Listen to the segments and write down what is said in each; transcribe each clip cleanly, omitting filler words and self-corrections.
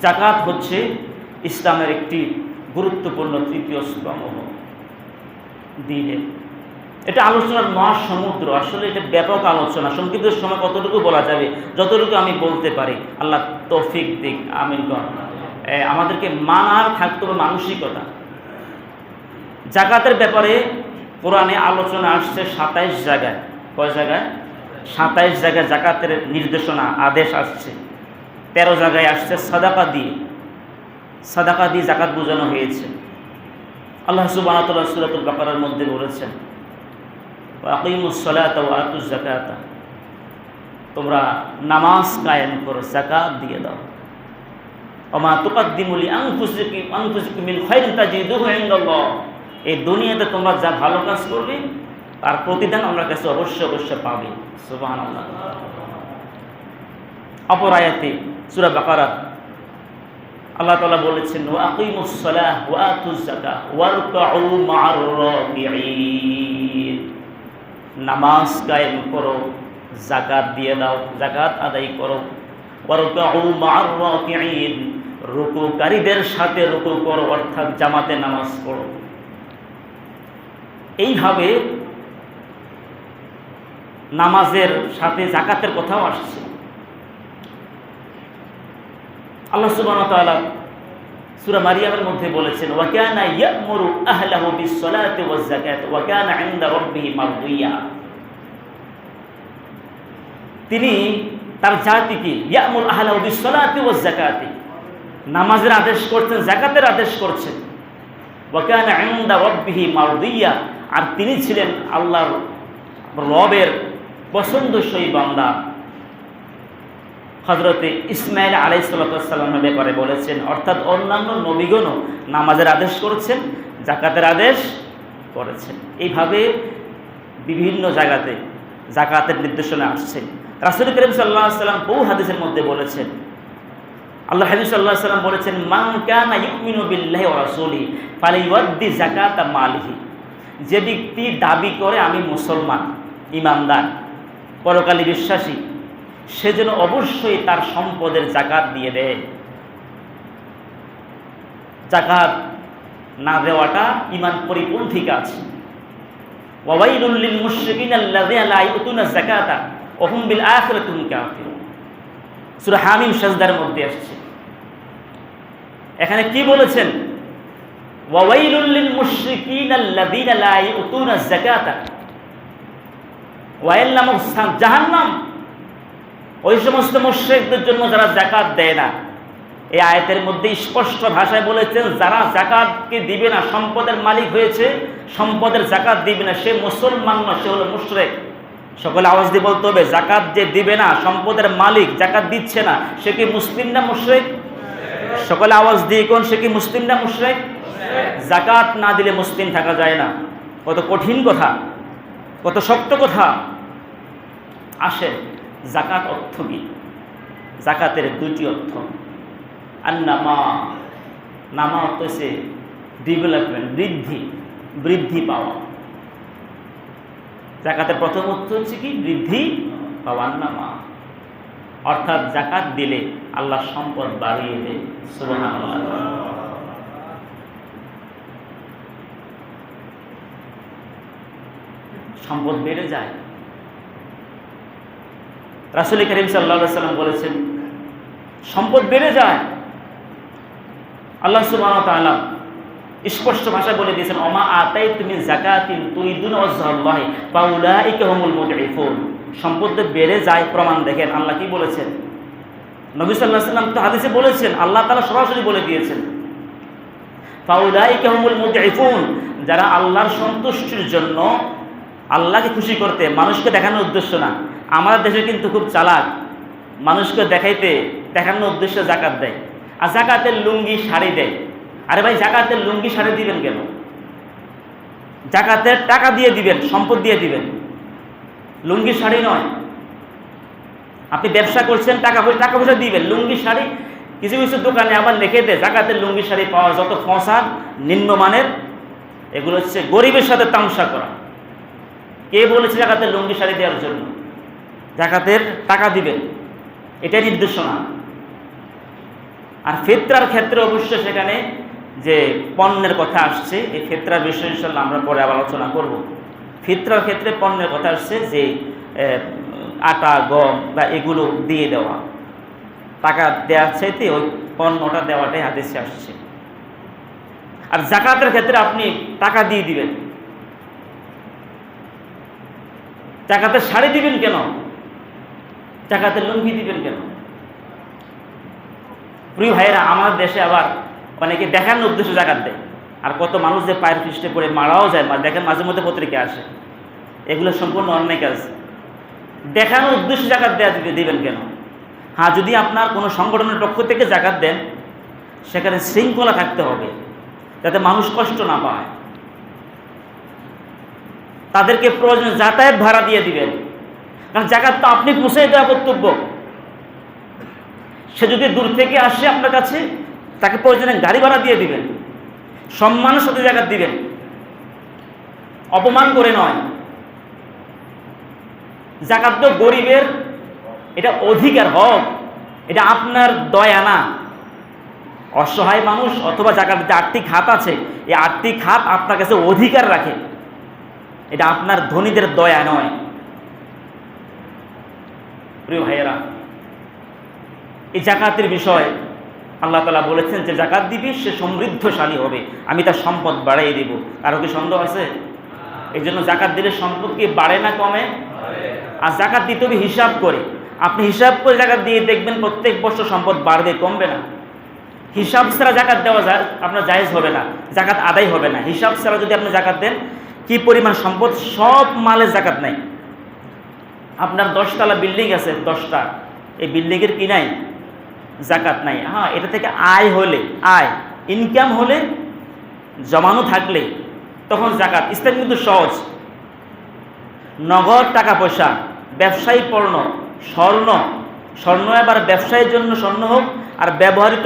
যাকাত হচ্ছে ইসলামের একটি গুরুত্বপূর্ণ তৃতীয় স্তম্ভ দ্বীনের। এটা আলোচনার মহাসমুদ্র, আসলে এটা ব্যাপক আলোচনা। সংক্ষিপ্ত সময় কতটুকু বলা যাবে, যতটুকু আমি বলতে পারি। আল্লাহ তৌফিক দিক, আমিন। আমাদেরকে মানার থাকতে হবে মানসিকতা। যাকাতের ব্যাপারে কোরআনে আলোচনা আসছে 27 জায়গায়। কয় জায়গায়? 27 জায়গায় যাকাতের নির্দেশনা, আদেশ আসছে। 13 জায়গায় আসছে সাদাকা দিয়ে যাকাত বোঝানো হয়েছে। আল্লাহ সুবহানাহু ওয়া তাআলা সূরাতুল বাকারার মধ্যে বলেছেন, ওয়া আকিমুস সালাতা ওয়া আতুজ যাকাতা, তোমরা নামাজ কায়েম করো, যাকাত দিয়ে দাও। ওমা তুকাদ্দিমু লিআনফুসিকুম মিন খায়রিন তাজিদুহু ইনদাল্লাহ, এই দুনিয়াতে তোমরা যা ভালো কাজ করবে তার প্রতিদান আমার কাছে অবশ্যই পাবে। সুবহানাল্লাহ। অপর আয়াতে সূরা বাকারা আল্লাহ তাআলা বলেছেন, ওয়া আকিমুস সালাহ ওয়া আতুজ যাকাহ ওয়ারকাউ মা'আর রাকিঈন, নামাজ কায়েম করো, যাকাত দিয়ে দাও, যাকাত আদায় করো। ওয়ারকাউ মা'আর রাকিঈন, রুকুকারীদের সাথে রুকু করো, অর্থাৎ জামাতে নামাজ পড়ো। এইভাবে নামাজের সাথে যাকাতের কথাও আসছে। আল্লাহ সুবহানাহু ওয়া তাআলা সূরা মারিয়ামের মধ্যে বলেছেন, ওয়া কানা ইয়া'মুরু আহলাহু বিস-সালাতি ওয়াজ-যাকাতি ওয়া কানা 'ইনদা রাব্বিহি মারদিয়া, তিনি তার জাতিকে ইয়া'মুরু আহলাহু বিস-সালাতি ওয়াজ-যাকাতি, নামাজের আদেশ করছেন, যাকাতের আদেশ করছেন। ওয়া কানা 'ইনদা রাব্বিহি মারদিয়া, আর তিনি ছিলেন আল্লাহর রবের পছন্দসই বান্দা। হযরতে ইসমাঈল আলাইহিস সালামের ব্যাপারে বলেছেন, অর্থাৎ অন্যান্য নবীগণও নামাজের আদেশ করেছেন, যাকাতের আদেশ করেছেন। এইভাবে বিভিন্ন জায়গাতে যাকাতের নির্দেশনা আসছে। রাসূল করিম সাল্লাল্লাহু আলাইহি ওয়াসাল্লাম বহু হাদিসের মধ্যে বলেছেন, আল্লাহ হাবিব সাল্লাল্লাহু আলাইহি ওয়াসাল্লাম বলেছেন, মান কানা ইউমিনু বিল্লাহি ওয়া রাসূলিহি ফালিউদ্দি যাকাতা মালিহি, যে ব্যক্তি দাবি করে আমি মুসলমান, ইমানদার, পরকালে বিশ্বাসী, সে যেন অবশ্যই তার সম্পদের যাকাত দিয়ে দেয়। যাকাত না দেওয়াটা ঈমান পরিপন্থী কাজ। ওয়াইলুল লিল মুশরিকিন আল্লাযিনা লা ইউতুনা যাকাতা ওয়া হুম বিল আখিরাতি হুম কাফিরুন, সূরা হামিম সাজদার মধ্যে আসছে। এখানে কি বলেছেন? ওয়াইলুল লিল মুশরিকিন আল্লাযিনা লা ইউতুনা যাকাতা, ওয়াইল নামক স্থান জাহান্নাম, ওই সমস্ত মুশরিকদের জন্য যারা যাকাত দেয় না। এই আয়াতের মধ্যে স্পষ্ট ভাষায় বলেছেন, যারা যাকাতকে দিবে না, সম্পদের মালিক হয়েছে, সম্পদের যাকাত দিবে না, সে মুসলমান না, সে হলো মুশরিক। সকলে আওয়াজ দিয়ে বলতে হবে, যাকাত যে দিবে না, সম্পদের মালিক, যাকাত দিচ্ছে না, সে কি মুসলিম না মুশরিক? সকলে আওয়াজ দিয়ে কোন, সে কি মুসলিম না মুশরিক? যাকাত না দিলে মুসলিম থাকা যায় না। কত কঠিন কথা, কত শক্ত কথা। আসে যাকাত অর্থ কি? যাকাতের দুটি অর্থ। আর নামা অর্থ হচ্ছে ডেভেলপমেন্ট, বৃদ্ধি পাওয়া। যাকাতের প্রথম অর্থ হচ্ছে কি? বৃদ্ধি পাওয়া। নামা অর্থাৎ যাকাত দিলে আল্লাহ সম্পদ বাড়িয়ে দেয়। সুবহানাল্লাহ। সম্পদ বেড়ে যায়। রাসূল করিম সাল্লাল্লাহু আলাইহি ওয়াসাল্লাম বলেছেন, সম্পদ বেড়ে যায়। আল্লাহ সুবহানাহু ওয়া তাআলা স্পষ্ট ভাষায় বলে দিয়েছেন, ওমা আতাইতুম মিন যাকাতিন তুরিদুনা ওয়াজহাল্লাহি ফাউলাইকা হুমুল মুদঈফুন। সম্পদ বেড়ে যায়, প্রমাণ দেখেন আল্লাহ কি বলেছেন। নবী সাল্লাল্লাহু আলাইহি ওয়াসাল্লাম তো হাদিসে বলেছেন, আল্লাহ তাআলা সরাসরি বলে দিয়েছেন, ফাউলাইকা হুমুল মুদঈফুন, যারা আল্লাহর সন্তুষ্টির জন্য, আল্লাহকে খুশি করতে, মানুষকে দেখানোর উদ্দেশ্য না। আমাদের দেশে কিন্তু খুব চালাক, মানুষকে দেখানোর উদ্দেশ্যে যাকাত দেয়, আর যাকাতের লুঙ্গি শাড়ি দেয়। আরে ভাই, যাকাতের লুঙ্গি শাড়ি দিবেন কেন? যাকাতের টাকা দিয়ে দিবেন, সম্পদ দিয়ে দিবেন, লুঙ্গি শাড়ি নয়। আপনি ব্যবসা করছেন, টাকা পয়সা দিবেন। লুঙ্গি শাড়ি কিছু কিছু দোকানে আবার লিখে দেয়, যাকাতের লুঙ্গি শাড়ি পাওয়া যত ফসা নিম্নমানের, এগুলো হচ্ছে গরিবের সাথে তামসা করা। কে বলেছে যাকাতের লুঙ্গি শাড়ি দেওয়ার জন্য? যাকাতের টাকা দিবেন, এটাই নির্দেশনা। আর ফিতরার ক্ষেত্রে অবশ্য সেখানে যে পণ্যের কথা আসছে, এই ফিতরার বিষয় ইনশাআল্লাহ আমরা পরে আবার আলোচনা করব। ফিতরার ক্ষেত্রে পণ্যের কথা আসছে যে আটা, গম বা এগুলো দিয়ে দেওয়া, টাকা দেওয়ার চাইতে ওই পণ্যটা দেওয়াটাই হাদিসে আসছে। আর যাকাতের ক্ষেত্রে আপনি টাকা দিয়ে দিবেন। যাকাতের শাড়ি দিবেন কেন? যাকাতের লুঙ্গি দিবেন কেন? প্রিয় ভাইয়েরা, আমাদের দেশে আবার অনেকে দেখানোর উদ্দেশ্যে যাকাত দেয়, আর কত মানুষ যে পায়ের পৃষ্ঠে পড়ে মারাও যায়, দেখেন মাঝে মধ্যে পত্রিকা আসে। এগুলো সম্পূর্ণ অন্যায় কাজ। দেখানোর উদ্দেশ্যে যাকাত দেওয়া দিবেন কেন? হ্যাঁ, যদি আপনার কোনো সংগঠনের পক্ষ থেকে যাকাত দেন, সেখানে শৃঙ্খলা থাকতে হবে, যাতে মানুষ কষ্ট না পায়। তাদেরকে প্রয়োজনে যাতায়াত ভাড়া দিয়ে দিবেন, কারণ যাকাত তো আপনি পৌঁছে দেওয়া কর্তব্য। সে যদি দূর থেকে আসে আপনার কাছে, তাকে প্রয়োজনে গাড়ি ভাড়া দিয়ে দিবেন, সম্মানের সাথে যাকাত দিবেন, অপমান করে নয়। যাকাত তো গরিবের, এটা অধিকার, হক, এটা আপনার দয়া না। অসহায় মানুষ অথবা যাকাত যে আর্থিক খাত আছে, এই আর্থিক খাত আপনার কাছে অধিকার রাখে, এটা আপনার ধনীদের দয়া নয়। প্রিয় ভাইয়েরা, এই যাকাতের বিষয় আল্লাহ তাআলা বলেছেন যে যাকাত দিবি সে সমৃদ্ধশালী হবে, আমি তার সম্পদ বাড়াই দেব। কারো কি সন্দেহ আছে? এই জন্য যাকাত দিলে সম্পদ কি বাড়ে না কমে? আর যাকাত দিতে হবে হিসাব করে। আপনি হিসাব করে যাকাত দিয়ে দেখবেন প্রত্যেক বছর সম্পদ বাড়বে, কমবে না। হিসাব ছাড়া যাকাত দেওয়া আপনার জায়েজ হবে না, যাকাত আদায় হবে না। হিসাব ছাড়া যদি আপনি যাকাত দেন, কি পরিমাণ সম্পদ, সব মালের যাকাত নাই। আপনার 10 তলা বিল্ডিং আছে, 10টা, এই বিল্ডিংয়ের কি নাই? যাকাত নাই। হ্যাঁ, এটা থেকে আয় হলে, আয় ইনকাম হলে, জমানো থাকলে তখন যাকাত। ইসলাম কিন্তু সহজ। নগদ টাকা পয়সা, ব্যবসায়ী পণ্য, স্বর্ণ এবার ব্যবসায়ীর জন্য স্বর্ণ হোক, আর ব্যবহৃত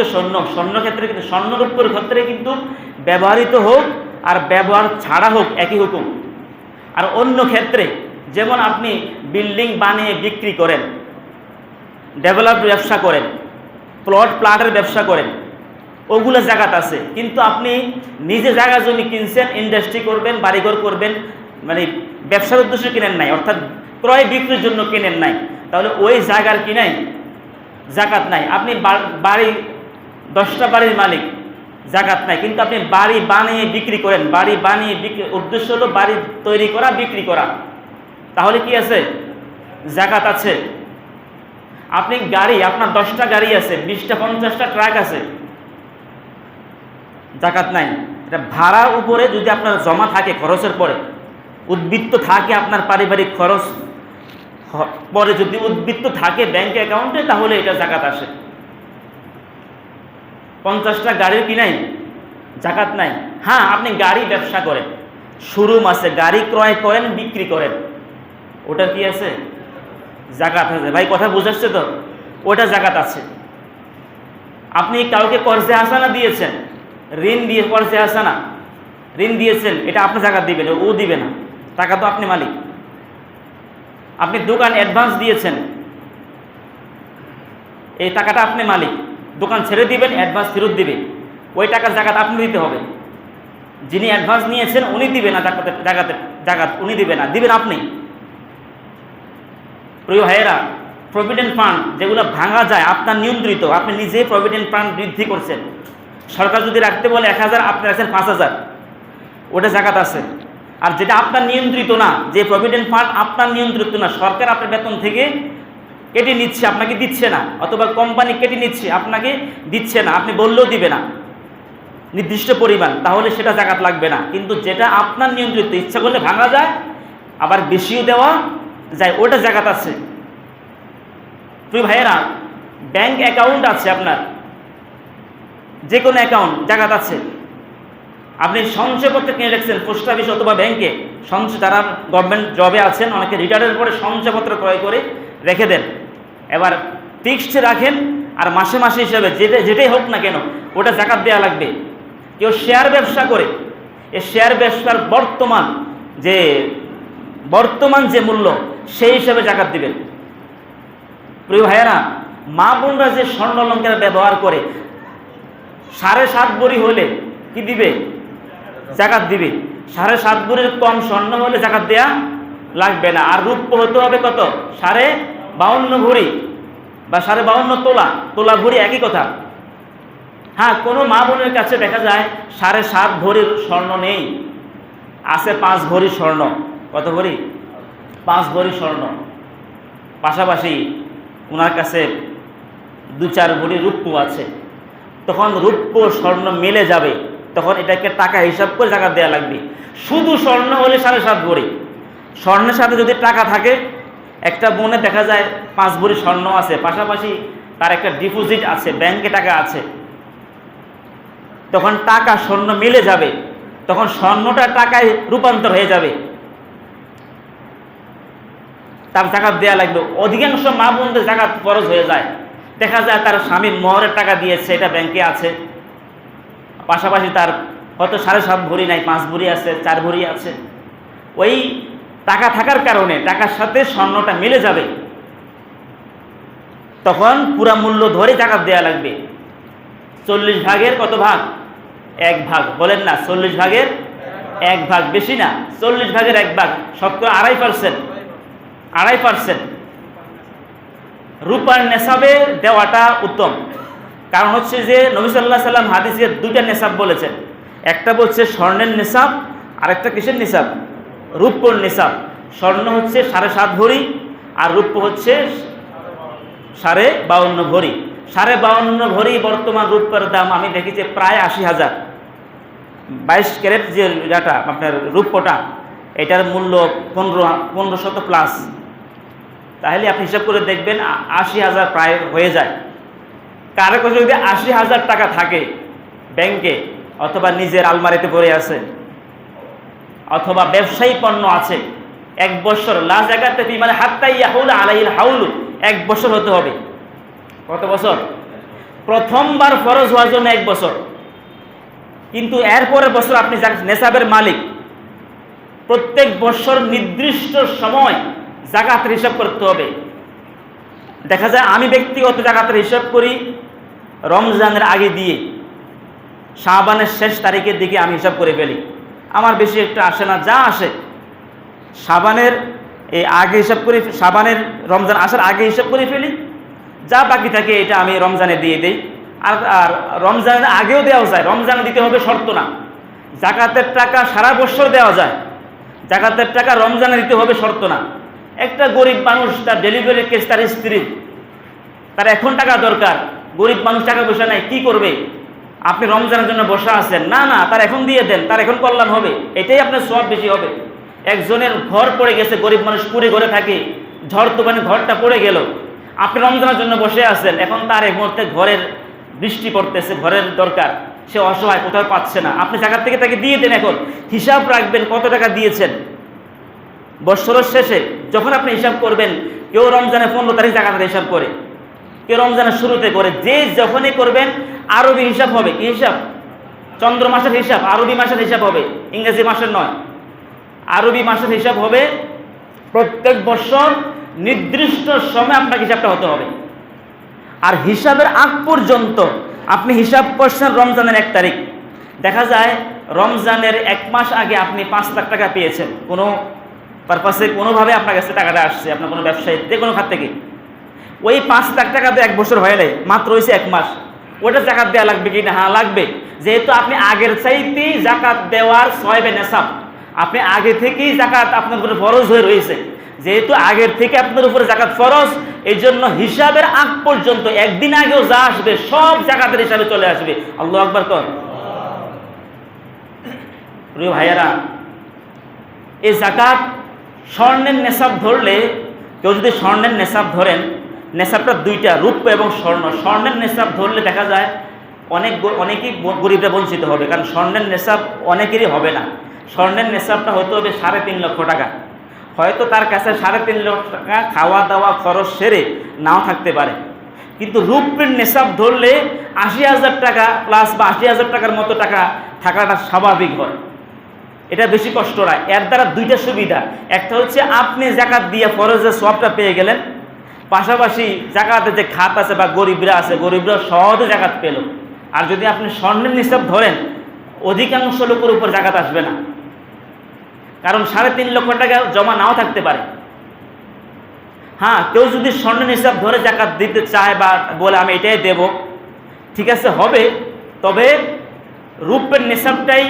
স্বর্ণ ক্ষেত্রে কিন্তু, স্বর্ণরূপের ক্ষেত্রে কিন্তু ব্যবহৃত হোক আর ব্যবহার ছাড়া হোক একই হুকুম। আর অন্য ক্ষেত্রে, যেমন আপনি বিল্ডিং বানিয়ে বিক্রি করেন, ডেভেলপ ব্যবসা করেন, প্লটের ব্যবসা করেন, ওগুলো যাকাত আছে। কিন্তু আপনি নিজে জায়গা জমি কিনছেন, ইন্ডাস্ট্রি করবেন, বাড়িঘর করবেন, মানে ব্যবসার উদ্দেশ্যে কিনেন নাই, অর্থাৎ ক্রয় বিক্রির জন্য কিনেন নাই, তাহলে ওই জায়গার কি নাই? যাকাত নাই। আপনি বাড়ি, 10টা বাড়ির মালিক, যাকাত নাই। কিন্তু আপনি বাড়ি বানিয়ে বিক্রি করেন, বাড়ি বানিয়ে বিক্রি, উদ্দেশ্য হলো বাড়ি তৈরি করা, বিক্রি করা, তাহলে কি আছে? যাকাত আছে। আপনি গাড়ি, আপনার 10টা গাড়ি আছে, 20টা 50টা ট্রাক আছে, যাকাত নাই। এটা ভাড়ার উপরে যদি আপনার জমা থাকে, খরচের পরে উদ্বৃত্ত থাকে, আপনার পারিবারিক খরচ পরে যদি উদ্বৃত্ত থাকে ব্যাংক অ্যাকাউন্টে, তাহলে এটা যাকাত আসে। 50টা গাড়ির কি নাই? যাকাত নাই। হ্যাঁ, আপনি গাড়ি ব্যবসা করেন, শোরুম আছে, গাড়ি ক্রয় করেন, বিক্রি করেন, ওটা কি আছে? যাকাত আছে। ভাই কথা বুঝাচ্ছে তো? ওটা যাকাত আছে। আপনি কাউকে কর্জে হাসানা দিয়েছেন, ঋণ দিয়ে, কর্জে হাসানা ঋণ দিয়েছেন, এটা আপনি যাকাত দিবেন, ও দিবে না, টাকা তো আপনি মালিক। আপনি দোকান অ্যাডভান্স দিয়েছেন, এই টাকাটা আপনি মালিক, দোকান ছেড়ে দিবেন, অ্যাডভান্স ফেরত দিবে, ওই টাকার যাকাত আপনি দিতে হবে। যিনি অ্যাডভান্স নিয়েছেন উনি দিবে না, যাকাত উনি দিবে না, দিবেন আপনি। প্রিয় ভাইয়েরা, প্রভিডেন্ট ফান্ড যেগুলো ভাঙা যায়, আপনার নিয়ন্ত্রিত, আপনি নিজেই প্রভিডেন্ট ফান্ড বৃদ্ধি করছেন। সরকার যদি রাখতে বলে 1000, আপনি রাখছেন 5000, ওটা যাকাত আছে। আর যেটা আপনার নিয়ন্ত্রিত না, যে প্রভিডেন্ট ফান্ড আপনার নিয়ন্ত্রিত না, সরকার আপনার বেতন থেকে কেটে নিচ্ছে, আপনাকে দিচ্ছে না, অথবা কোম্পানি কেটে নিচ্ছে, আপনাকে দিচ্ছে না, আপনি বললেও দিবে না নির্দিষ্ট পরিমাণ, তাহলে সেটা যাকাত লাগবে না। কিন্তু যেটা আপনার নিয়ন্ত্রিত, ইচ্ছা করলে ভাঙা যায়, আবার বেশিও দেওয়া যায়, ওটা যাকাত আছে। প্রিয় ভাইয়েরা, ব্যাংক অ্যাকাউন্ট আছে আপনার, যে কোনো অ্যাকাউন্ট, যাকাত আছে। আপনি সঞ্চয়পত্র কিনে রাখছেন পোস্ট অফিস অথবা ব্যাংকে, যারা গভর্নমেন্ট জবে আছেন, অনেকে রিটায়ারের পরে সঞ্চয়পত্র ক্রয় করে রেখে দেন, এবার ফিক্সড রাখেন, আর মাসে মাসে হিসাবে যেটাই হোক না কেন ওটা যাকাত দেওয়া লাগবে। কেউ শেয়ার ব্যবসা করে, এই শেয়ার ব্যবসার বর্তমান যে মূল্য, সেই হিসাবে যাকাত দিবেন। প্রিয় ভাইয়েরা, মা বোনরা যে স্বর্ণ অলংকার ব্যবহার করে, 7.5 ভরি হলে কি দিবে? জাকাত দিবে। 7.5 ভরির কম স্বর্ণ হলে জাকাত দেয়া লাগবে না। আর রূপ্য হতে হবে কত? 52.5 ভরি বা 52.5 তোলা। তোলা ভরি একই কথা। হ্যাঁ, কোনো মা বোনের কাছে দেখা যায় 7.5 ভরির স্বর্ণ নেই, আছে 5 ভরি স্বর্ণ। কত ভরি? 5 ভরি স্বর্ণ। পাশাপাশি ওনার কাছে 2-4 ভরি রূপ্য আছে। তখন রূপ্য স্বর্ণ মিলে যাবে, তখন এটাকে টাকা হিসাব করে জাকাত দেওয়া লাগবে। শুধু স্বর্ণ হলে 7.5 ভরি। স্বর্ণের সাথে যদি টাকা থাকে, একটা বোনে দেখা যায় 5 ভরি স্বর্ণ আছে, পাশাপাশি তার একটা ডিপোজিট আছে, ব্যাংকে টাকা আছে, তখন টাকা স্বর্ণ মিলে যাবে, তখন স্বর্ণটা টাকায় রূপান্তর হয়ে যাবে, তার জাকাত দেওয়া লাগবে। অধিকাংশ মা বোনদের জাকাত ফরজ হয়ে যায়। দেখা যায় তার স্বামী মোহরের টাকা দিয়েছে, এটা ব্যাংকে আছে, পাশাপাশি তার হয়তো 7.5 ভরি নাই, 5 ভরি আছে, 4 ভরি আছে। ওই টাকা থাকার কারণে টাকার সাথে স্বর্ণটা মিলে যাবে, তখন পুরা মূল্য ধরে জাকাত দেওয়া লাগবে। 40 ভাগের কত ভাগ? 1 ভাগ। বলেন না, 40 ভাগের 1 ভাগ, বেশি না, 40 ভাগের 1 ভাগ, শতকরা 2.5%। 2.5% রূপার নেশাবে দেওয়াটা উত্তম। কারণ হচ্ছে যে নবী সাল্লাল্লাহু আলাইহি ওয়াসাল্লাম হাদিসে 2টা নেশাব বলেছেন। একটা বলছে স্বর্ণের নেশাব, আর একটা কিসের নেশাব? রূপর নেশাব। স্বর্ণ হচ্ছে 7.5 ভরি, আর রূপ্য হচ্ছে 52.5 ভরি। 52.5 ভরি বর্তমান রূপের দাম আমি দেখেছি প্রায় 80,000। 22 ক্যারেট যে যেটা আপনার রূপ্যটা, এটার মূল্য 1500 প্লাস। তাহলে আপনি হিসাব করে দেখবেন 80,000 প্রায় হয়ে যায়। কারো কাছে যদি 80,000 টাকা থাকে ব্যাংকে, অথবা নিজের আলমারিতে পড়ে আছে, অথবা ব্যবসায়ী পণ্য আছে, 1 বছর লা জাকাতে ফি মানে হাত্তা ইয়াহুল আলাইহিল হাউলু, 1 বছর হতে হবে। কত বছর? প্রথমবার ফরজ হওয়ার জন্য 1 বছর, কিন্তু এরপরের বছর আপনি নেশাবের মালিক। প্রত্যেক বছর নির্দিষ্ট সময় জাকাতের হিসাব করতে হবে। দেখা যায় আমি ব্যক্তিগত জাকাতের হিসাব করি রমজানের আগে দিয়ে, শাবানের শেষ তারিখের দিকে আমি হিসাব করে ফেলি। আমার বেশি একটা আসে না, যা আসে শাবানের এই আগে হিসাব করি, শাবানের রমজান আসার আগে হিসাব করে ফেলি, যা বাকি থাকে এটা আমি রমজানে দিয়ে দেই। আর রমজানের আগেও দেওয়া যায়, রমজানে দিতে হবে শর্ত না। জাকাতের টাকা সারা বছর দেওয়া যায়, জাকাতের টাকা রমজানে দিতে হবে শর্ত না। একটা গরিব মানুষ, তার ডেলিভারি কেস, তার স্ত্রীর, তার এখন টাকা দরকার, গরিব মানুষ টাকা পয়সা নাই, কি করবে? আপনি রমজানের জন্য বসা আছেন, না না তার এখন দিয়ে দেন, তার এখন কল্যাণ হবে, এটাই আপনার সওয়াব বেশি হবে। একজনের ঘর পড়ে গেছে, গরিব মানুষ কুড়ে ঘরে থাকে, ঝড় তুফানে ঘরটা পড়ে গেল, আপনি রমজানের জন্য বসে আছেন, এখন তার এই মুহূর্তে ঘরের বৃষ্টি পড়তেছে, ঘরের দরকার, সে অসহায়, কোথাও পাচ্ছে না, আপনি জাকাত থেকে তাকে দিয়ে দেন। এখন হিসাব রাখবেন কত টাকা দিয়েছেন। বছরের শেষে যখন আপনি হিসাব করবেন, কেউ রমজানের 15 তারিখ জাকাতের হিসাব করে, কেউ রমজানের শুরুতে করে, যে যখনই করবেন আরবি হিসাব হবে। কি হিসাব? চন্দ্র মাসের হিসাব, আরবি মাসের হিসাব হবে, ইংরেজি মাসের নয়, আরবি মাসের হিসাব হবে। প্রত্যেক বছর নির্দিষ্ট সময় আপনার হিসাবটা হতে হবে। আর হিসাবের আগ পর্যন্ত আপনি হিসাব করছেন রমজানের 1 তারিখ, দেখা যায় রমজানের 1 মাস আগে আপনি 5 লাখ টাকা পেয়েছেন, কোনো পারপাসে কোনোভাবে আপনার কাছে টাকাটা আসছে, আপনার কোনো ব্যবসায়ী, যে কোনো খাত থেকে। ওই 5 লাখ টাকা দিয়ে 1 বছর হয়ে নেয়, মাত্র হয়েছে 1 মাস, ওটা জাকাত দেওয়া লাগবে কি না? হ্যাঁ লাগবে, যেহেতু আপনি আগের চাইতেই জাকাত দেওয়ার সওয়াবে নেশাব, আপনি আগে থেকেই জাকাত আপনার উপরে ফরজ হয়ে রয়েছে। যেহেতু আগের থেকে আপনার উপরে জাকাত ফরজ, এই জন্য হিসাবের আগ পর্যন্ত একদিন আগেও যা আসবে সব জাকাতের হিসাবে চলে আসবে। আল্লাহু আকবার কর। প্রিয় ভাইয়েরা, এই জাকাত স্বর্ণের নেশাব ধরলে, কেউ যদি স্বর্ণের নেশাব ধরেন, নেশাবটা 2টা, রূপ্য এবং স্বর্ণ। স্বর্ণের নেশাব ধরলে দেখা যায় অনেকেই গরিবরা বঞ্চিত হবে, কারণ স্বর্ণের নেশাব অনেকেরই হবে না। স্বর্ণের নেশাবটা হতে হবে 3.5 লক্ষ টাকা। হয়তো তার কাছে 3.5 লক্ষ টাকা খাওয়া দাওয়া খরচ সেরে নাও থাকতে পারে, কিন্তু রূপের নেশাব ধরলে 80,000 টাকা প্লাস বা 80,000 টাকার মতো টাকা থাকাটা স্বাভাবিক হয়। এটা বেশি কষ্ট নয়। এর দ্বারা 2টা সুবিধা, একটা হচ্ছে আপনি জাকাত দিয়ে ফরজের সওয়াবটা পেয়ে গেলেন, পাশাপাশি জাকাতে যে খাত আছে বা গরিবরা আছে, গরিবরা সহজে জাকাত পেল। আর যদি আপনি স্বর্ণের নিসাব ধরেন, অধিকাংশ লোকের উপর জাকাত আসবে না, কারণ 3.5 লক্ষ টাকা জমা নাও থাকতে পারে। হ্যাঁ, কেউ যদি স্বর্ণের নিসাব ধরে জাকাত দিতে চায় বা বলে আমি এটাই দেব, ঠিক আছে, হবে। তবে রূপের নিসাবটাই,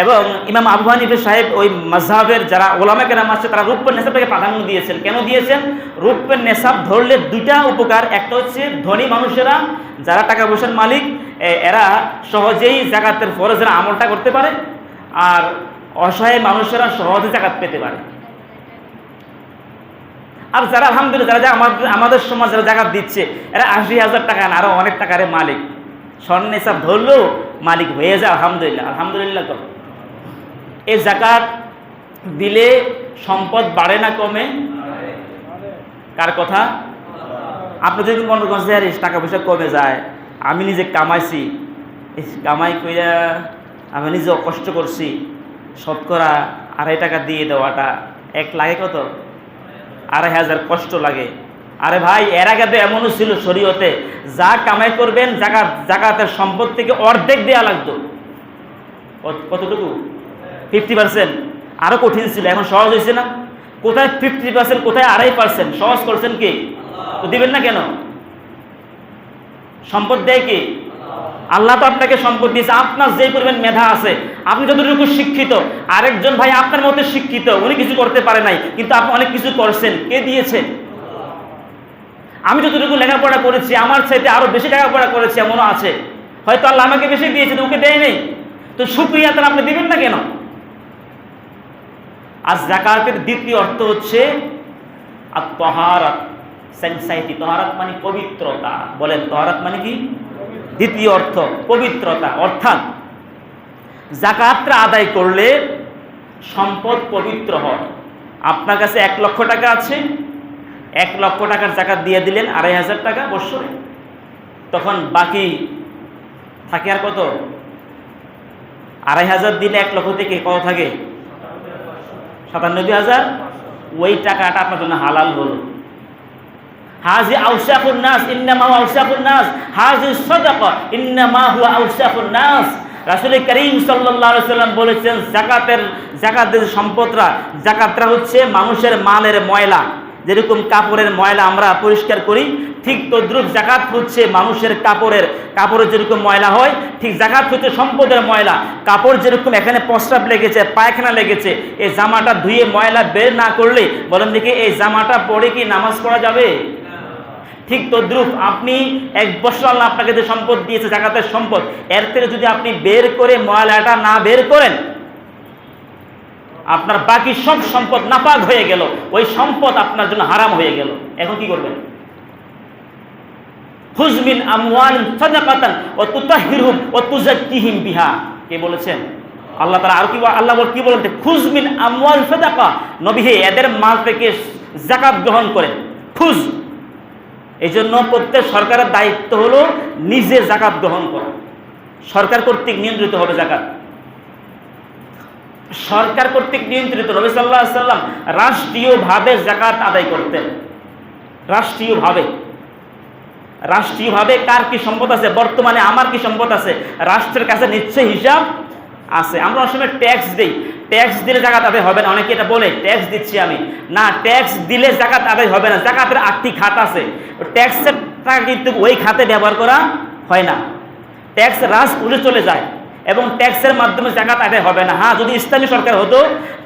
এবং ইমাম আবু হানিফা সাহেব ওই মাযহাবের যারা ওলামা কেরাম আছে তারা রূপের নেশাবটাকে প্রাধান্য দিয়েছেন। কেন দিয়েছেন? রূপের নেশাব ধরলে দুইটা উপকার। একটা হচ্ছে ধনী মানুষেরা যারা টাকা পয়সার মালিক, এরা সহজেই জাকাতের ফরজের আমলটা করতে পারে, আর অসহায় মানুষেরা সহজে জাকাত পেতে পারে। আর যারা আলহামদুলিল্লাহ যারা আমাদের সমাজ যারা জাকাত দিচ্ছে, এরা 80,000 টাকা না আরো অনেক টাকার মালিক। স্বর্ণ নেশাব ধরলেও মালিক হয়ে যায়, আলহামদুলিল্লাহ। আলহামদুলিল্লাহ। তো এই জাকাত দিলে সম্পদ বাড়ে না কমে? কার কথা? আপনি যদি মনে করেন টাকা পয়সা কমে যায়, আমি নিজে কামাইছি, কামাই কইরা আমি নিজে কষ্ট করছি, শতকরা 2.5 টাকা দিয়ে দেওয়াটা এক লাগে কত? 2,500 কষ্ট লাগে। আরে ভাই, এর আগে তো এমনও ছিল শরীয়তে, যা কামাই করবেন জাকাতের সম্পদ থেকে অর্ধেক দেওয়া লাগতো। কতটুকু? 50%। আরো কঠিন ছিল, এখন সহজ হয়েছে না? কোথায় 50%, কোথায় 2.5%? সহজ করছেন কে? তো দিবেন না কেন? সম্পদ দেয় কে? আল্লাহ তো আপনাকে সম্পদ দিয়েছে। আপনার যে পরিমাণ মেধা আছে, আপনি যতটুকু শিক্ষিত, আরেকজন ভাই আপনার মতো শিক্ষিত, উনি কিছু করতে পারে নাই, কিন্তু আপনি অনেক কিছু করছেন। কে দিয়েছে? আমি যতটুকু লেখাপড়া করেছি, আমার চাইতে আরো বেশি লেখাপড়া করেছি এমনও আছে, হয়তো আল্লাহ আমাকে বেশি দিয়েছে, ওকে দেয় নেই। তো শুকরিয়া তারা আপনি দিবেন না কেন? আর যাকাতের দ্বিতীয় অর্থ হচ্ছে আত-তাহারাত, সেন্সাইটি। তাহারাত মানে পবিত্রতা। বলেন, তাহারাত মানে কি? দ্বিতীয় অর্থ পবিত্রতা। অর্থাৎ যাকাতটা আদায় করলে সম্পদ পবিত্র হয়। আপনার কাছে 1 লক্ষ টাকা আছে, 1 লক্ষ টাকার যাকাত দিয়ে দিলেন 2,500 টাকা বছরে, তখন বাকি থাকে আর কত? 2,500 দিলে 1 লক্ষ থেকে কত থাকে? 97,000। ওই টাকাটা আপনার জন্য হালাল হলো। হাজি আউসাকুন নাস ইন্নামা হুয়া আউসাকুন নাস, হাজি সাদাকা ইন্নামা হুয়া আউসাকুন নাস। রাসূল করিম সাল্লাল্লাহু আলাইহি ওয়াসাল্লাম বলেছেন, জাকাতের সম্পদরা, জাকাতরা হচ্ছে মানুষের মালের ময়লা। যেরকম কাপড়ের ময়লা আমরা পরিষ্কার করি, ঠিক তদ্রুপ জাকাত হচ্ছে মানুষের কাপড়ের যেরকম ময়লা হয়, ঠিক জাকাত হচ্ছে সম্পদের ময়লা। কাপড় যেরকম এখানে প্রস্রাব লেগেছে, পায়খানা লেগেছে, এই জামাটা ধুয়ে ময়লা বের না করলে, বলেন দেখি, এই জামাটা পরে কি নামাজ পড়া যাবে? ঠিক তদ্রুপ আপনি 1 বছর আল্লাহ আপনাকে যে সম্পদ দিয়েছে, জাকাতের সম্পদ, এর থেকে যদি আপনি বের করে ময়লাটা না বের করেন, আপনার বাকি সব সম্পদ নাপাক হয়ে গেল, ওই সম্পদ আপনার জন্য হারাম হয়ে গেল। এখন কি করবেন? খুয মিন আমওয়ালিহিম সাদাকাতান ওয়া তুতাহহিরুহুম ওয়া তুযাক্কিহিম বিহা। কে বলেছেন? আল্লাহ তাআলা। আর কি আল্লাহ কি বলেন? খুয মিন আমওয়ালিহিম সাদাকা। নবী হে, এদের মাল থেকে যাকাত গ্রহণ করেন। খুয। এই জন্য প্রত্যেক সরকারের দায়িত্ব হলো নিজে যাকাত গ্রহণ করা। সরকার কর্তৃক নিয়ন্ত্রিত হবে যাকাত, সরকার কর্তৃক নিয়ন্ত্রিত। নবী সাল্লাল্লাহু আলাইহি ওয়াসাল্লাম রাষ্ট্রীয়ভাবে যাকাত আদায় করতেন। রাষ্ট্রীয়ভাবে কার কি সম্পদ আছে, বর্তমানে আমার কি সম্পদ আছে, রাষ্ট্রের কাছে নিশ্চয়ই হিসাব আছে। আমরা অনেক সময় ট্যাক্স দিই, ট্যাক্স দিলে জাকাত আদায় হবে না। অনেকে এটা বলে, ট্যাক্স দিচ্ছি আমি। না, ট্যাক্স দিলে জাকাত আদায় হবে না। জাকাতের 8টি খাত আছে, ট্যাক্সের টাকা কিন্তু ওই খাতে ব্যবহার করা হয় না। ট্যাক্স রাজপুরে চলে যায় এবং ট্যাক্সের মাধ্যমে জাকাত আদায় হবে না। হ্যাঁ, যদি ইসলামী সরকার হতো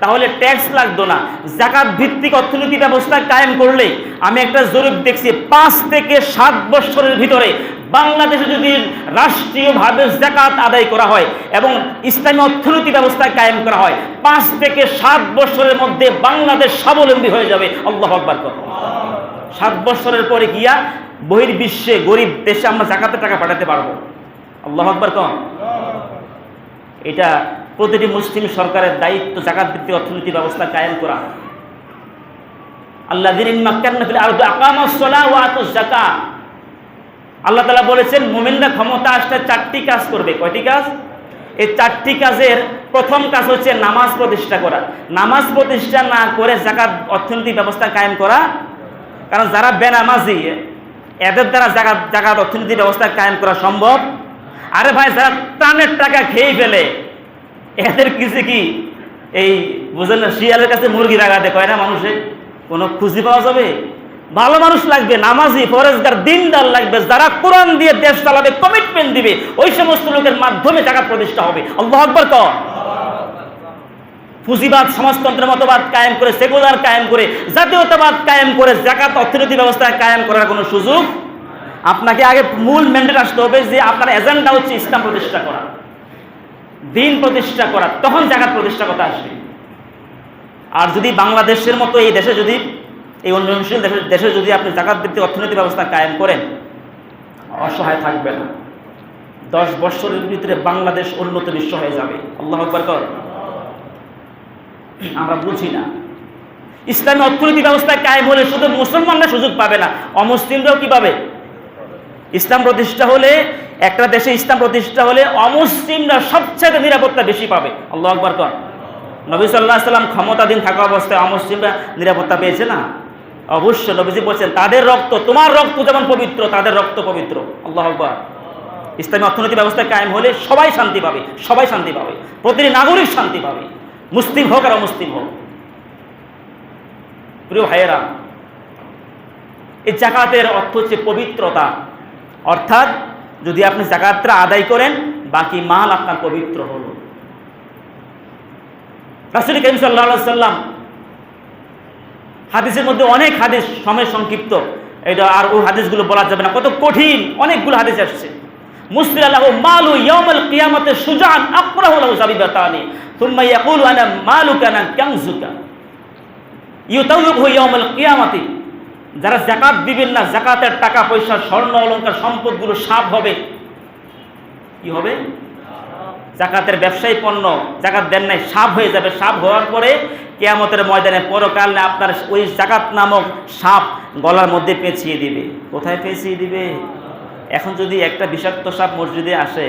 তাহলে ট্যাক্স লাগতো না। জাকাত ভিত্তিক অর্থনীতি ব্যবস্থা কায়েম করলে, আমি একটা জরিপ দেখছি, 5 থেকে 7 বছরের ভিতরে বাংলাদেশে যদি রাষ্ট্রীয়ভাবে যাকাত আদায় করা হয় এবং ইসলামী অর্থনীতি ব্যবস্থা কায়েম করা হয়, 5 থেকে 7 বছরের মধ্যে বাংলাদেশ স্বাবলম্বী হয়ে যাবে। আল্লাহু আকবার। 7 বছরের পরে গিয়া বহির্বিশ্বে গরিব দেশে আমরা যাকাতের টাকা পাঠাতে পারবো। আল্লাহু আকবার। এটা প্রতিটি মুসলিম সরকারের দায়িত্ব, যাকাত ভিত্তিক অর্থনীতি ব্যবস্থা কায়েম করা। আল্লাযীনা ইন মাক্কান্না ফিল আরদি আকামাস সালাহ ওয়া আতুজ যাকাত। আল্লাহ তাআলা বলেছেন, মুমিনরা ক্ষমতা আসলে 4টি কাজ করবে। কয়টি কাজ? এই 4টি কাজের প্রথম কাজ হচ্ছে নামাজ প্রতিষ্ঠা করা। নামাজ প্রতিষ্ঠা না করে যাকাত অর্থনৈতিক ব্যবস্থা কায়েম করা, কারণ যারা বেনামাজি, এদের দ্বারা যাকাত অর্থনৈতিক ব্যবস্থা কায়েম করা সম্ভব। আরে ভাই, যারা প্রাণের টাকা খেয়ে ফেলে এদের কিছু কি এই বুঝেন না, শিয়ালের কাছে মুরগি রাগাতে কয় না মানুষে, কোনো খুঁজি পাওয়া যাবে? ভালো মানুষ লাগবে, নামাজি, ফরেজগার, দিনদার লাগবে, যারা কোরআন দিয়ে দেশ চালাবে, কমিটমেন্ট দিবে, ওই সমস্ত লোকের মাধ্যমে জাকাত প্রতিষ্ঠা হবে। আল্লাহু আকবার কও। পুঁজিবাদ, সমাজতন্ত্রের মতবাদ কায়েম করে, সেকুলার কায়েম করে, জাতীয়তাবাদ কায়েম করে জাকাত অর্থনীতি ব্যবস্থা কায়েম করার কোনো সুযোগ। আপনাকে আগে মূল ম্যান্ডেট আসতে হবে যে আপনার এজেন্ডা হচ্ছে ইসলাম প্রতিষ্ঠা করা, দিন প্রতিষ্ঠা করা, তখন জাকাত প্রতিষ্ঠার কথা আসবে। আর যদি বাংলাদেশের মতো এই দেশে যদি, এই উন্নয়নশীল দেশে যদি আপনি জাকাত ভিত্তিক অর্থনীতি ব্যবস্থা কায়েম করেন, অসহায় থাকবে না। 10 বছরের ভিতরে বাংলাদেশ উন্নত বিশ্ব হয়ে যাবে। আল্লাহু আকবার কর। আমরা বুঝি না, ইসলামী অর্থনীতি ব্যবস্থা কায়েম হলে শুধু মুসলমানরা সুযোগ পাবে না, অমুসলিমরাও কি পাবে? ইসলাম প্রতিষ্ঠা হলে, একটা দেশে ইসলাম প্রতিষ্ঠা হলে অমুসলিমরা সবচেয়ে নিরাপত্তা বেশি পাবে। আল্লাহু আকবার কর। নবী সাল্লাল্লাহু আলাইহি সাল্লাম ক্ষমতাধীন থাকা অবস্থায় অমুসলিমরা নিরাপত্তা পেয়েছে না? অবশ্যই। নবীজি বলছেন তাদের রক্ত, তোমার রক্ত যেমন পবিত্র, তাদের রক্ত পবিত্র। আল্লাহু আকবার। ইসলামী অর্থনৈতিক ব্যবস্থা কায়েম হলে সবাই শান্তি পাবে, সবাই শান্তি পাবে, প্রতিটি নাগরিক শান্তি পাবে, মুসলিম হোক আর অমুসলিম হোক। প্রিয় ভাইয়েরা, এই জাকাতের অর্থ হচ্ছে পবিত্রতা, অর্থাৎ যদি আপনি জাকাতটা আদায় করেন, বাকি মাল আপনার পবিত্র হলো। রাসূল কারীম সাল্লাল্লাহু আলাইহি সাল্লাম হাদিসের মধ্যে অনেক হাদিস, সময় সংক্ষিপ্ত, এটা আর ওই হাদিসগুলো বলা যাবে না, কত কঠিন অনেকগুলো হাদিস আসছে। মুসলিয়া লাহু মালু ইয়াউমাল কিয়ামাতি সুজাআন আকরাহু লাহু যাবিবাতানি সুম্মা ইয়াকুলু আনা মালুকা আনা কানজুকা ইউতাউহু ইয়াউমাল কিয়ামাতি। যারা যাকাত দিবেন না, যাকাতের টাকা পয়সা, স্বর্ণ অলংকার, সম্পদগুলো সাপ হবে। কি হবে? যাকাতের ব্যবসায়ী পণ্য, যাকাত দেন নাই, সাপ হয়ে যাবে। সাপ হওয়ার পরে কিয়ামতের ময়দানে পরকালে আপনার ওই যাকাত নামক সাপ গলার মধ্যে পেঁচিয়ে দিবে। কোথায় পেঁচিয়ে দিবে? এখন যদি একটা বিষাক্ত সাপ মসজিদে আসে,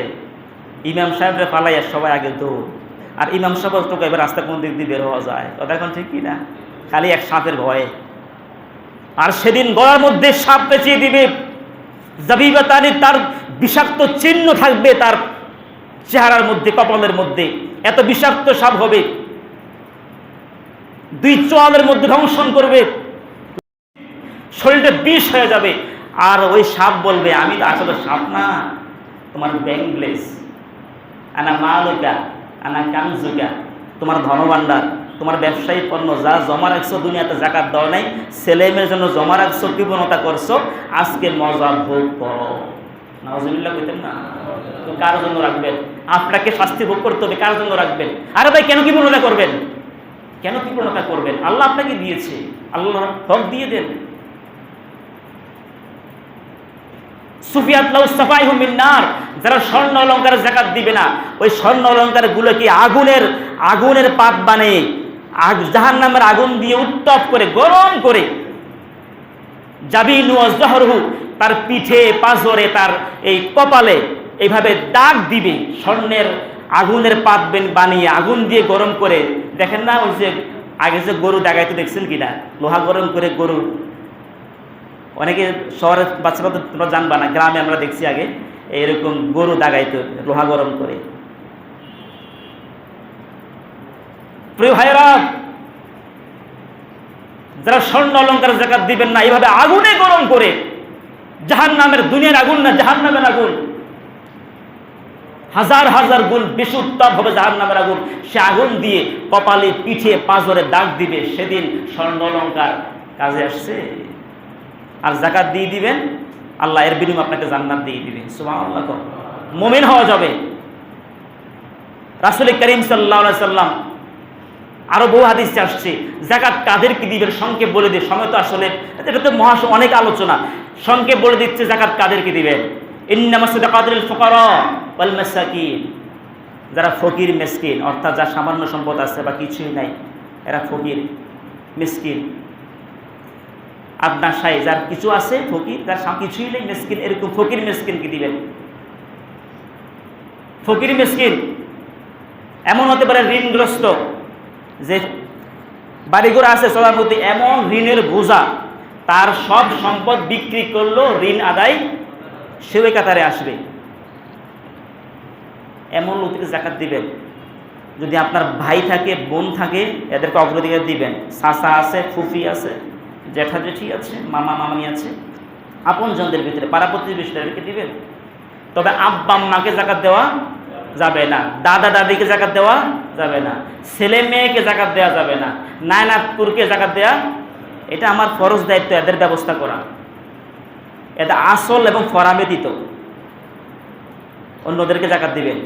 ইমাম সাহেবরে পালাইয়া সবাই আগে দৌড়, আর ইমাম সাহেব তো এবার রাস্তা কোন দিক দিয়ে বের হওয়া যায়, কথা এখন ঠিক কি না? খালি এক সাপের ভয়ে। আর সেদিন গলার মধ্যে সাপ পেঁচিয়ে দিবে, যাবিবাতানি, তার বিষাক্ত চিহ্ন থাকবে তার চেহারার মধ্যে, কপালের মধ্যে, এত বিষাক্ত সাপ হবে, 2 চোয়ালের মধ্যে ধ্বংসন করবে, শরীরটা বিষ হয়ে যাবে। আর ওই সাপ বলবে, আমি তো আসলে সাপ না, তোমার ব্যাংকলেস, আনা মালুকা আনা কানজুকা, তোমার ধনভাণ্ডার, তোমার ব্যবসায়ী পণ্য, যা জমা রাখছো দুনিয়াতে জাকাত দেওয়া নাই, ছেলে মেয়ের জন্য জমা রাখছো, কৃপণতা করছো, আজকে মজা ভোগ করো। নাউজুবিল্লাহ কইতেন না? তো কার জন্য রাখবেন? আপনাকে শাস্তি ভোগ করতে হবে, কার জন্য রাখবেন? আরে ভাই, কেন কৃপণতা করবেন? কেন কৃপণতা করবেন? আল্লাহ আপনাকে দিয়েছে, আল্লাহ হক দিয়ে দেন। সুফিয়াত লাহু সাফাইহু মিন নার, যারা স্বর্ণ অলংকারের যাকাত দিবে না, ওই স্বর্ণ অলংকার গুলোকে আগুনের পাত বানিয়ে, জাহান্নামের আগুন দিয়ে উত্তপ করে, গরম করে, জাবিনু ওয়াজহরহু, তার পিঠে, পাঁজরে, তার এই কপালে এইভাবে দাগ দিবে। স্বর্ণের আগুনের পাত বানিয়ে আগুন দিয়ে গরম করে, দেখেন না ওই যে আগে যে গরু দাগাইতে দেখছেন কিনা, লোহা গরম করে গরু, অনেকে শহরের বাচ্চারা তো তোমরা জানবা না, গ্রামে আমরা দেখছি আগে এরকম গরু দাগাইতো লোহা গরম করে। প্রিয় ভাইয়েরা, যারা স্বর্ণ অলংকার যাকাত দিবেন না, এইভাবে আগুনে গরম করে, জাহান্নামের, দুনিয়ার আগুন না, জাহান্নামের আগুন, হাজার হাজার গুণ বেশি উত্তাপ হবে জাহান্নামের আগুন, সে আগুন দিয়ে কপালে, পিঠে, পাঁজরে দাগ দিবে। সেদিন স্বর্ণ অলংকার কাজে আসছে? আর যাকাত দিয়ে দিবেন, আল্লাহ এর বিনিময়ে আপনাকে জান্নাত দিয়ে দিবেন। সুবহানাল্লাহ, মুমিন হওয়া যাবে। রাসূল করিম সাল্লাল্লাহু আলাইহি সাল্লাম আরো বহু হাদিসে আসছে যাকাত কাদেরকে দিবেন, সংক্ষেপ বলে দিয়ে, সময় তো আসলে এটা তো অনেক আলোচনা, সংক্ষেপ বলে দিচ্ছে যাকাত কাদেরকে দিবেন। ইন্নামা সাদাকাতুল লিল ফুকারা ওয়াল মাসাকিন, যারা ফকির মিসকিন, অর্থাৎ যার সামান্য সম্পদ আছে বা কিছুই নাই, এরা ফকির মিসকিন। আপনার সাই যার কিছু আছে ফকির, যার কিছুই নেই মিসকিন, এরকম ফকির মিসকিনকে দিবেন। ফকির মিসকিন এমন হতে পারে ঋণগ্রস্ত, যে বাড়িঘর আছে চলার মধ্যে, এমন ঋণের বোঝা, তার সব সম্পদ বিক্রি করলো ঋণ আদায়, সে ওই কাতারে আসবে। এমন লোককে জাকাত দিবেন। যদি আপনার ভাই থাকে, বোন থাকে, এদেরকে অগ্রাধিকার দিবেন। চাচা আছে, ফুফি আছে, জ্যাঠা জেঠি আছে, মামা মামানি আছে, আপনজনদের ভিতরে পাড়া প্রতিবেশীদেরকে দিবেন। তবে আব্বা আম্মাকে জাকাত দেওয়া যাবে না, দাদা দাদিকে জাকাত দেওয়া যাবে না, ছেলে মেয়েকে জাকাত দেওয়া যাবে না, নায়নাতপুরকে জাকাত দেওয়া, এটা আমার ফরজ দায়িত্ব এদের ব্যবস্থা করা। এটা আসল এবং ফরা ব্যতীত অন্যদেরকে জাকাত দিবেন।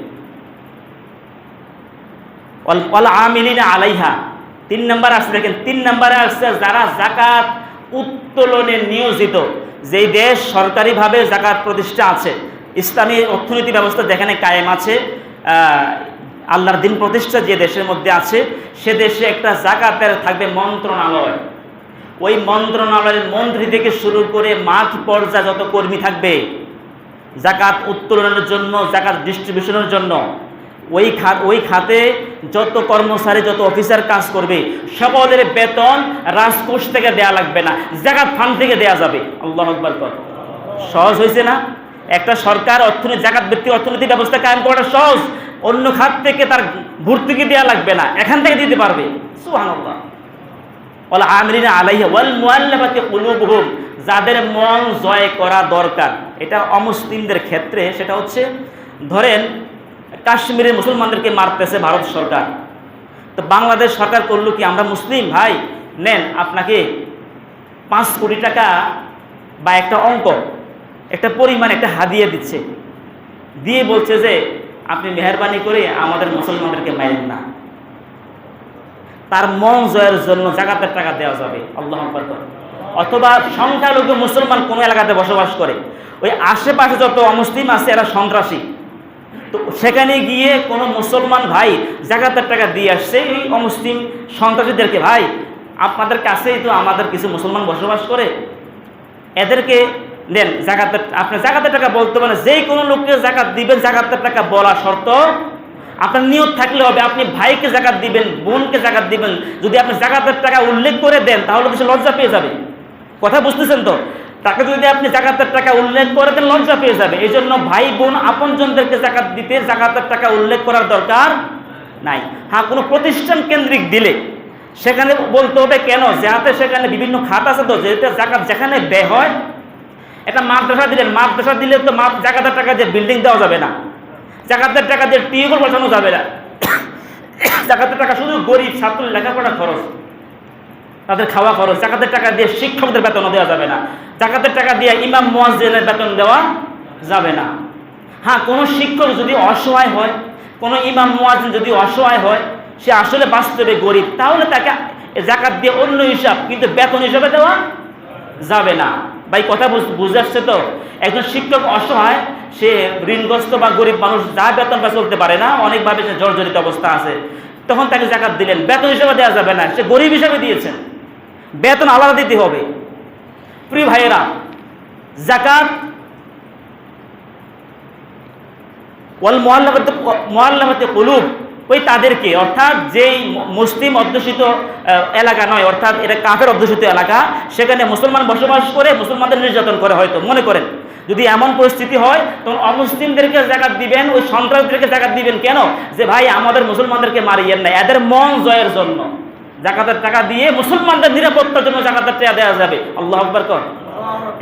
ওয়াল আমিলিনা আলাইহা, 3 নম্বর আসছে, দেখেন 3 নম্বরে আসছে যারা জাকাত উত্তোলনে নিয়োজিত। যেই দেশ সরকারিভাবে জাকাত প্রতিষ্ঠা আছে, ইসলামী অর্থনীতি ব্যবস্থা যেখানে কায়েম আছে, আল্লাহর দিন প্রতিষ্ঠা যে দেশের মধ্যে আছে, সে দেশে একটা জাকাতের থাকবে মন্ত্রণালয়। ওই মন্ত্রণালয়ের মন্ত্রী থেকে শুরু করে মাঠ পর্যায়ে যত কর্মী থাকবে জাকাত উত্তোলনের জন্য, জাকাত ডিস্ট্রিবিউশনের জন্য, ওই খাতে যত কর্মচারী, যত অফিসার কাজ করবে, সকলের বেতন রাজকোষ থেকে দেয়া লাগবে না, জাকাত ফান্ড থেকে দেয়া যাবে। আল্লাহু আকবার। সহজ হয়েছে না? একটা সরকার অর্থনীতি, জাকাত ভিত্তিক অর্থনৈতিক ব্যবস্থা কায়েম করাটা সহজ। অন্য খাত থেকে তার ভর্তুকি দেওয়া লাগবে না, এখান থেকে দিতে পারবে। সুবহানাল্লাহ। ওয়াল আমিলিনা আলাইহা ওয়াল মুআল্লাফাতি কুলুবুহুম, যাদের মন জয় করা দরকার। এটা অমুসলিমদের ক্ষেত্রে সেটা হচ্ছে, ধরেন কাশ্মীরের মুসলমানদেরকে মারতেছে ভারত সরকার, তো বাংলাদেশ সরকার করলো কি, আমরা মুসলিম ভাই, নেন আপনাকে 5 কোটি টাকা বা একটা অঙ্ক, একটা পরিমাণ, একটা হাদিয়া দিচ্ছে, দিয়ে বলছে যে আপনি মেহরবানি করে আমাদের মুসলমানদেরকে মারেন না। তার মন জয়ের জন্য জাকাতের টাকা দেওয়া যাবে। আল্লাহু আকবার। অথবা সংখ্যালঘু মুসলমান কোন এলাকাতে বসবাস করে, ওই আশেপাশে যত অমুসলিম আছে এরা সন্ত্রাসী, তো সেখানে গিয়ে কোনো মুসলমান ভাই জাকাতের টাকা দিয়ে আসছে এই অমুসলিম সন্ত্রাসীদেরকে, ভাই আপনাদের কাছেই তো আমাদের কিছু মুসলমান বসবাস করে, এদেরকে নেন জাকাতের, আপনি জাকাতের টাকা বলতে পারেন, যেই কোনো লোককে জাকাত দিবেন, জাকাতের টাকা বলা শর্ত আপনার নিয়ত থাকলে হবে। আপনি ভাইকে জাকাত দিবেন, বোনকে জাকাত দিবেন, যদি আপনি জাকাতের টাকা উল্লেখ করে দেন তাহলে তো সে লজ্জা পেয়ে যাবে। কথা বুঝতেছেন তো? তাকে যদি আপনি জাকাতের টাকা উল্লেখ করে দেন লজ্জা পেয়ে যাবে। এই জন্য ভাই বোন আপনজনদেরকে জাকাত দিতে জাকাতের টাকা উল্লেখ করার দরকার নাই। হ্যাঁ, কোনো প্রতিষ্ঠান কেন্দ্রিক দিলে সেখানে বলতে হবে কেন, যাতে সেখানে বিভিন্ন খাত আছে, তো যেহেতু জাকাত যেখানে ব্যয় হয়, একটা মাদ্রাসা দিলেন, মাদ্রাসা দিলে তো জাকাতের টাকা দিয়ে বিল্ডিং দেওয়া যাবে না, জাকাতের টাকা দিয়ে টিউবওয়েল বসানো যাবে না, জাকাতের টাকা শুধু গরিব ছাত্রের লেখাপড়া খরচ, তাদের খাওয়া খরচ। জাকাতের টাকা দিয়ে শিক্ষকদের বেতন দেওয়া যাবে না, জাকাতের টাকা দিয়ে ইমাম মুয়াজ্জিনের বেতন দেওয়া যাবে না। হ্যাঁ, কোনো শিক্ষক যদি অসহায় হয়, কোনো ইমাম মুয়াজ্জিন যদি অসহায় হয়, সে আসলে বাস্তবে গরিব, তাহলে তাকে জাকাত দিয়ে অন্য হিসাব, কিন্তু বেতন হিসাবে দেওয়া যাবে না। ভাই কথা বুঝে আসছে তো? একজন শিক্ষক অসহায়, সে ঋণগ্রস্ত বা গরিব মানুষ, যা বেতন বা চলতে পারে না, অনেকভাবে সে জর্জরিত অবস্থা আছে, তখন তাকে জাকাত দিলেন, বেতন হিসাবে দেওয়া যাবে না, সে গরিব হিসাবে দিয়েছেন, বেতন আলাদা দিতে হবে। প্রিয় ভাইয়েরা, জাকাত ওয়াল মুআল্লাফাতি কুলুব, ওই তাদেরকে, অর্থাৎ যেই মুসলিম অধ্যুষিত এলাকা নয়, অর্থাৎ এটা কাফের অধ্যুষিত এলাকা, সেখানে মুসলমান বসবাস করে মুসলমানদের নির্যাতন করে, হয়তো মনে করেন যদি এমন পরিস্থিতি হয়, তখন অমুসলিমদেরকে জাকাত দিবেন, ওই সন্ত্রাসীদেরকে জাকাত দিবেন। কেন? যে ভাই আমাদের মুসলমানদেরকে মারিয়েন না, এদের মন জয়ের জন্য জাকাতের টাকা দিয়ে মুসলমানদের নিরাপত্তার জন্য জাকাতের টাকা দেওয়া যাবে। আল্লাহু আকবার কর।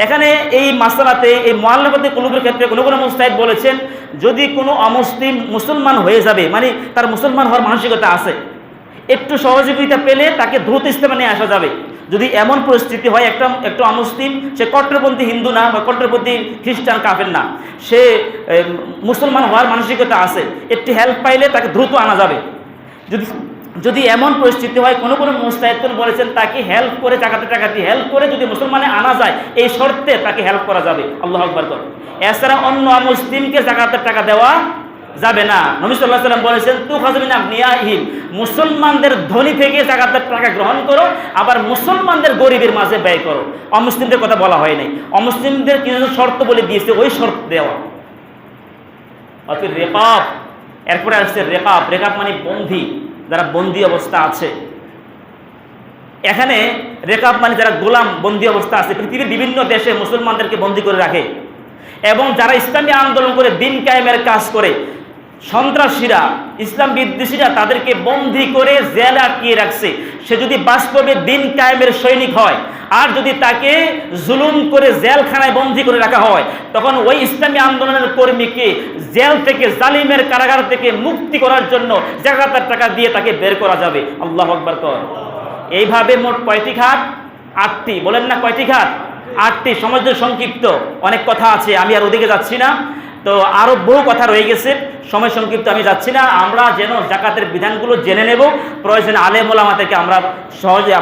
এখানে এই মাসআলাতে, এই মুআল্লাফাতি কুলুবের ক্ষেত্রে কোনো কোনো মুস্তাহিদ বলেছেন, যদি কোনো অমুসলিম মুসলমান হয়ে যাবে, মানে তার মুসলমান হওয়ার মানসিকতা আছে, একটু সহযোগিতা পেলে তাকে দ্রুত ইসলামে নিয়ে আসা যাবে। যদি এমন পরিস্থিতি হয়, একটা অমুসলিম, সে কট্টরপন্থী হিন্দু না বা কট্টরপন্থী খ্রিস্টান কাফের না, সে মুসলমান হওয়ার মানসিকতা আছে, একটু হেল্প পাইলে তাকে দ্রুত আনা যাবে। যদি এমন পরিস্থিতি হয়, কোনো কোনো মুস্তাহিদ বলেছেন তাকে হেল্প করে, জাকাতের টাকা দিয়ে হেল্প করে যদি মুসলমানে আনা যায়, এই শর্তে তাকে হেল্প করা যাবে। আল্লাহু আকবার কর। এছাড়া অন্য মুসলিমকে জাকাতের টাকা দেওয়া যাবে না। নবী সাল্লাল্লাহু আলাইহি ওয়াসাল্লাম বলেছেন, তুখাযু মিন আগনিয়াহিম, মুসলমানদের ধনী থেকে জাকাতের টাকা গ্রহণ করো, আবার মুসলমানদের গরিবের মাঝে ব্যয় করো। অমুসলিমদের কথা বলা হয় নাই, অমুসলিমদের কিছু শর্ত বলে দিয়েছে, ওই শর্ত দেওয়া। অর্থাৎ রেকাব, এরপরে আসছে রেকাব। রেকাব মানে বন্দী, যারা বন্দী অবস্থা আছে। এখানে রেকাব মানে যারা গোলাম বন্দী অবস্থা আছে, পৃথিবীর বিভিন্ন দেশে মুসলমানদেরকে বন্দী করে রাখে, এবং যারা ইসলামী আন্দোলন করে দিন কায়েমের কাজ করে, সন্ত্রাসীরা, ইসলাম বিদ্বেষীরা তাদেরকে বন্দী করে জেলে আটকিয়ে রাখছে। সে যদি বাস্তবে দিন কায়েমের সৈনিক হয়, আর যদি তাকে জুলুম করে জেলখানায় বন্দী করে রাখা হয়, তখন ওই ইসলামী আন্দোলনের কর্মীকে জেল থেকে, জালিমের কারাগার থেকে মুক্তি করার জন্য জাকাতের টাকা দিয়ে তাকে বের করা যাবে। আল্লাহু আকবার কর। এইভাবে মোট কয়টি খাত? 8টি। বলেন না কয়টি খাত? 8টি। সময় সংক্ষিপ্ত, অনেক কথা আছে, আমি আর ওদিকে যাচ্ছি না। তো আরো বহু কথা রয়ে গেছে, সময় সংক্ষিপ্ত, আমি যাচ্ছি না। আমরা যেন জাকাতের বিধানগুলো জেনে নেব, প্রয়োজনে আলেম ওলামা থেকে আমরা সহজে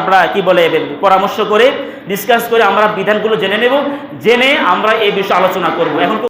পরামর্শ করে ডিসকাস করে আমরা বিধানগুলো জেনে নেব, জেনে আমরা এই বিষয়ে আলোচনা করব। এখন